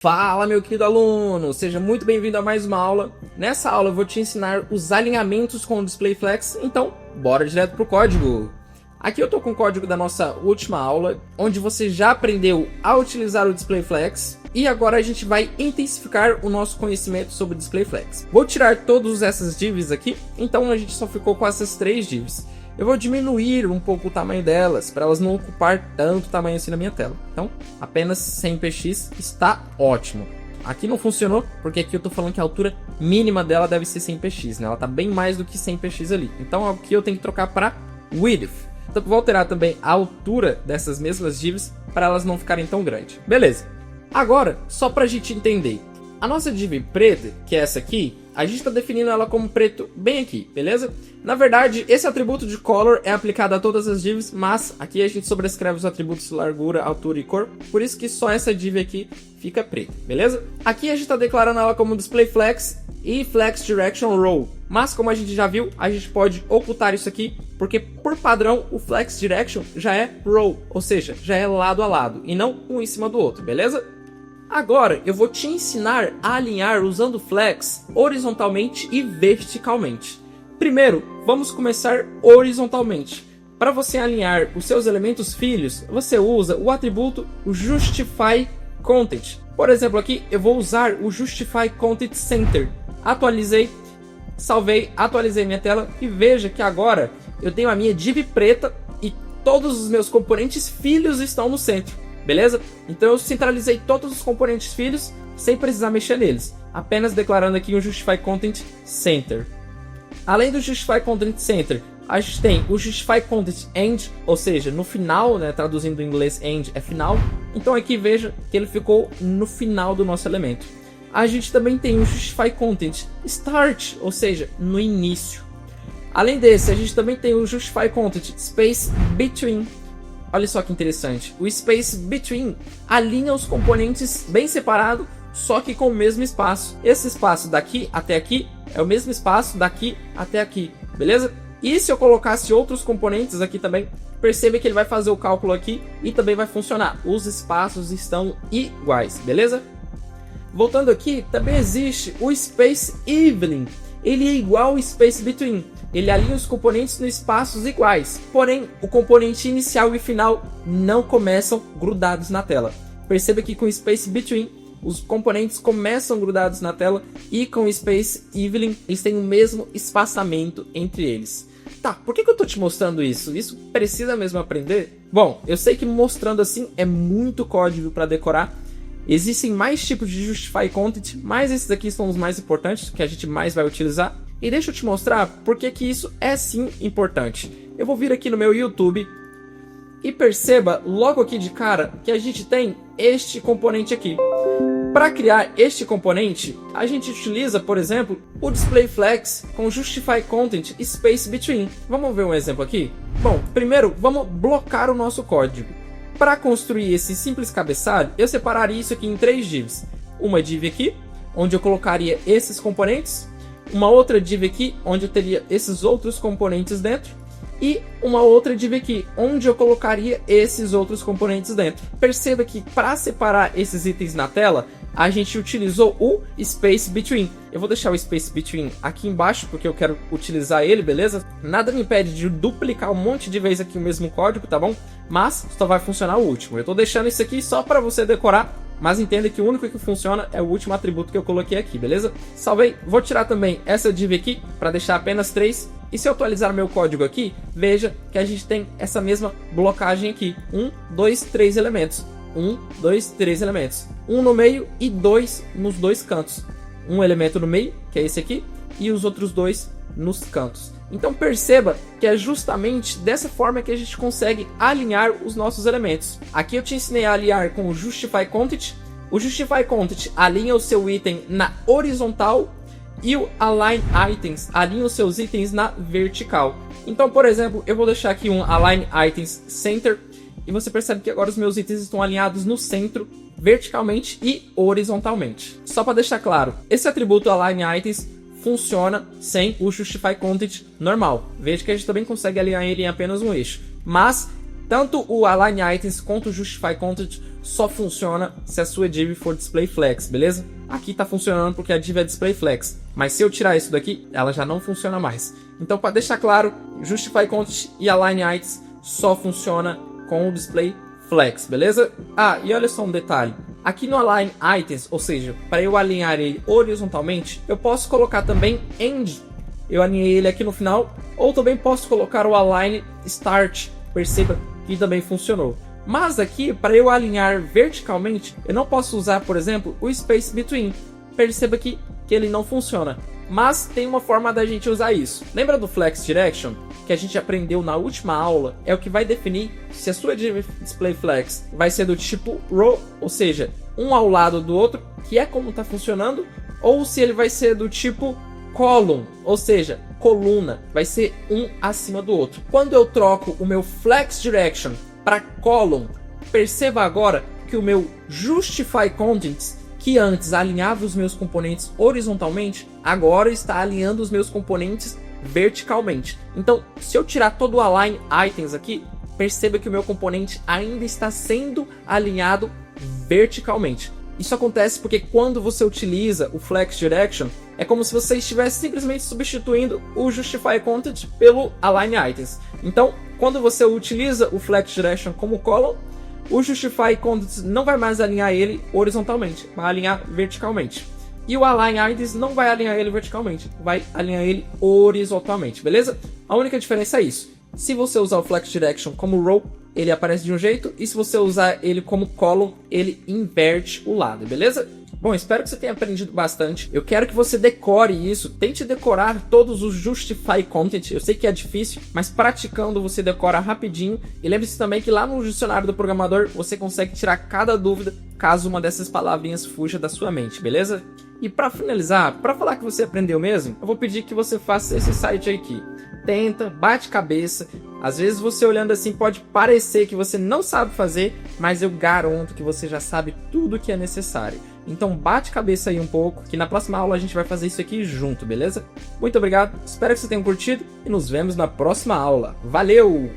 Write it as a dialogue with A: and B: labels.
A: Fala, meu querido aluno! Seja muito bem-vindo a mais uma aula. Nessa aula eu vou te ensinar os alinhamentos com o DisplayFlex, então bora direto pro código. Aqui eu tô com o código da nossa última aula, onde você já aprendeu a utilizar o DisplayFlex, e agora a gente vai intensificar o nosso conhecimento sobre o DisplayFlex. Vou tirar todas essas divs aqui, então a gente só ficou com essas três divs. Eu vou diminuir um pouco o tamanho delas, para elas não ocupar tanto tamanho assim na minha tela. Então, apenas 100px está ótimo. Aqui não funcionou, porque aqui eu estou falando que a altura mínima dela deve ser 100px, né? Ela está bem mais do que 100px ali. Então, aqui eu tenho que trocar para width. Então, vou alterar também a altura dessas mesmas divs, para elas não ficarem tão grandes. Beleza. Agora, só para a gente entender. A nossa div preta, que é essa aqui, a gente está definindo ela como preto bem aqui, beleza? Na verdade, esse atributo de color é aplicado a todas as divs, mas aqui a gente sobrescreve os atributos largura, altura e cor, por isso que só essa div aqui fica preta, beleza? Aqui a gente está declarando ela como DisplayFlex e Flex Direction Row, mas como a gente já viu, a gente pode ocultar isso aqui, porque por padrão o Flex Direction já é Row, ou seja, já é lado a lado, e não um em cima do outro, beleza? Agora eu vou te ensinar a alinhar usando Flex horizontalmente e verticalmente. Primeiro, vamos começar horizontalmente. Para você alinhar os seus elementos filhos, você usa o atributo Justify Content. Por exemplo, aqui eu vou usar o Justify Content Center. Atualizei, salvei, atualizei minha tela e veja que agora eu tenho a minha div preta e todos os meus componentes filhos estão no centro. Beleza? Então eu centralizei todos os componentes filhos sem precisar mexer neles, apenas declarando aqui o Justify Content Center. Além do Justify Content Center, a gente tem o Justify Content End, ou seja, no final, né, traduzindo do inglês end é final, então aqui veja que ele ficou no final do nosso elemento. A gente também tem o Justify Content Start, ou seja, no início. Além desse, a gente também tem o Justify Content Space Between. Olha só que interessante, o Space Between alinha os componentes bem separado, só que com o mesmo espaço. Esse espaço daqui até aqui é o mesmo espaço daqui até aqui, beleza? E se eu colocasse outros componentes aqui também, perceba que ele vai fazer o cálculo aqui e também vai funcionar. Os espaços estão iguais, beleza? Voltando aqui, também existe o Space Evening. Ele é igual ao Space Between. Ele alinha os componentes nos espaços iguais, porém o componente inicial e final não começam grudados na tela. Perceba que com o Space Between os componentes começam grudados na tela e com o Space Evening eles têm o mesmo espaçamento entre eles. Tá, por que eu tô te mostrando isso? Isso precisa mesmo aprender? Bom, eu sei que mostrando assim é muito código para decorar. Existem mais tipos de Justify Content, mas esses aqui são os mais importantes, que a gente mais vai utilizar. E deixa eu te mostrar porque que isso é sim importante. Eu vou vir aqui no meu YouTube e perceba logo aqui de cara que a gente tem este componente aqui. Para criar este componente, a gente utiliza, por exemplo, o DisplayFlex com Justify Content Space Between. Vamos ver um exemplo aqui? Bom, primeiro vamos blocar o nosso código. Para construir esse simples cabeçalho, eu separaria isso aqui em três divs. Uma div aqui, onde eu colocaria esses componentes. Uma outra div aqui, onde eu teria esses outros componentes dentro. E uma outra div aqui, onde eu colocaria esses outros componentes dentro. Perceba que para separar esses itens na tela, a gente utilizou o Space Between. Eu vou deixar o Space Between aqui embaixo, porque eu quero utilizar ele, beleza? Nada me impede de duplicar um monte de vezes aqui o mesmo código, tá bom? Mas só vai funcionar o último. Eu tô deixando isso aqui só para você decorar, mas entenda que o único que funciona é o último atributo que eu coloquei aqui, beleza? Salvei. Vou tirar também essa div aqui, para deixar apenas 3. E se eu atualizar meu código aqui, veja que a gente tem essa mesma blocagem aqui. 1, 2, 3 elementos. 1, 2, 3 elementos. 1 no meio e 2 nos dois cantos. Um elemento no meio, que é esse aqui, e os outros 2 nos cantos. Então perceba que é justamente dessa forma que a gente consegue alinhar os nossos elementos. Aqui eu te ensinei a alinhar com o Justify Content. O Justify Content alinha o seu item na horizontal e o Align Items alinha os seus itens na vertical. Então, por exemplo, eu vou deixar aqui um Align Items Center e você percebe que agora os meus itens estão alinhados no centro, verticalmente e horizontalmente. Só para deixar claro, esse atributo Align Items funciona sem o Justify Content normal. Veja que a gente também consegue alinhar ele em apenas um eixo. Mas tanto o Align Items quanto o Justify Content só funciona se a sua div for display flex, beleza? Aqui tá funcionando porque a div é display flex, mas se eu tirar isso daqui, ela já não funciona mais. Então, para deixar claro, justify content e align items só funciona com o display flex, beleza? Ah, e olha só um detalhe. Aqui no align items, ou seja, para eu alinhar ele horizontalmente, eu posso colocar também end. Eu alinhei ele aqui no final, ou também posso colocar o align start. Perceba que também funcionou. Mas aqui, para eu alinhar verticalmente, eu não posso usar, por exemplo, o space between. Perceba que ele não funciona. Mas tem uma forma da gente usar isso. Lembra do flex direction? Que a gente aprendeu na última aula, é o que vai definir se a sua div display flex vai ser do tipo row, ou seja, um ao lado do outro, que é como está funcionando, ou se ele vai ser do tipo column, ou seja, coluna, vai ser um acima do outro. Quando eu troco o meu flex direction para column, perceba agora que o meu justify contents, que antes alinhava os meus componentes horizontalmente, agora está alinhando os meus componentes verticalmente. Então, se eu tirar todo o align items aqui, perceba que o meu componente ainda está sendo alinhado verticalmente. Isso acontece porque quando você utiliza o flex direction, é como se você estivesse simplesmente substituindo o justify content pelo align items. Então, quando você utiliza o flex direction como column, o justify content não vai mais alinhar ele horizontalmente, vai alinhar verticalmente. E o align items não vai alinhar ele verticalmente, vai alinhar ele horizontalmente, beleza? A única diferença é isso. Se você usar o flex direction como row, ele aparece de um jeito, e se você usar ele como column, ele inverte o lado, beleza? Bom, espero que você tenha aprendido bastante. Eu quero que você decore isso, tente decorar todos os justify content. Eu sei que é difícil, mas praticando você decora rapidinho. E lembre-se também que lá no dicionário do programador você consegue tirar cada dúvida caso uma dessas palavrinhas fuja da sua mente, beleza? E para finalizar, para falar que você aprendeu mesmo, eu vou pedir que você faça esse site aqui. Tenta, bate cabeça. Às vezes você olhando assim pode parecer que você não sabe fazer, mas eu garanto que você já sabe tudo que é necessário. Então bate cabeça aí um pouco, que na próxima aula a gente vai fazer isso aqui junto, beleza? Muito obrigado, espero que você tenha curtido e nos vemos na próxima aula. Valeu!